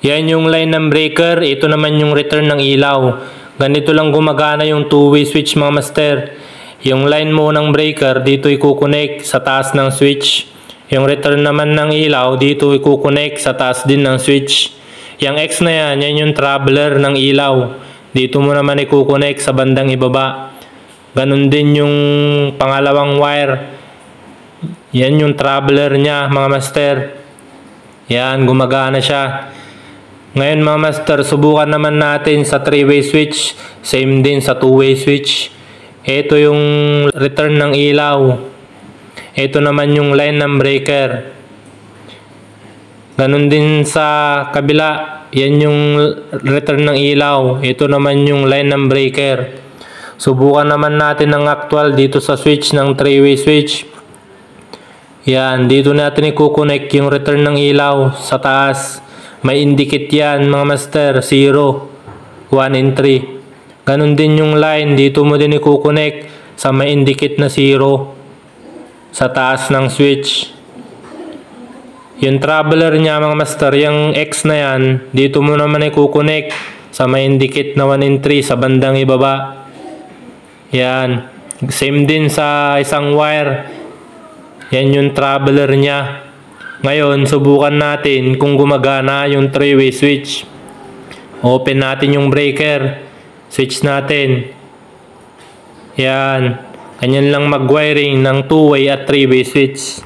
Yan yung line ng breaker, ito naman yung return ng ilaw. Ganito lang gumagana yung two-way switch mga master. Yung line mo ng breaker dito i-connect sa taas ng switch. Yung return naman ng ilaw dito i-connect sa taas din ng switch. Yung X na yan, yan yung traveler ng ilaw. Dito mo naman i-connect sa bandang ibaba. Ganun din yung pangalawang wire. Yan yung traveler niya mga master. Yan, gumagana siya. Ngayon mga master, subukan naman natin sa 3-way switch. Same din sa 2-way switch. Ito yung return ng ilaw. Ito naman yung line ng breaker. Ganun din sa kabila. Yan yung return ng ilaw. Ito naman yung line ng breaker. Subukan naman natin ang actual dito sa switch ng 3-way switch. Yan, dito natin i-connect yung return ng ilaw sa taas. May indicate yan mga master, 0, 1, and 3. Ganun din yung line, dito mo din i-connect sa may indicate na 0 sa taas ng switch. Yung traveler niya mga master, yung X na yan, dito mo naman i-connect sa may indicate na 1 and 3 sa bandang ibaba. Yan, same din sa isang wire. Yan yung traveler niya. Ngayon, subukan natin kung gumagana yung 3-way switch. Open natin yung breaker. Switch natin. Yan. Ganyan lang mag-wiring ng 2-way at 3-way switch.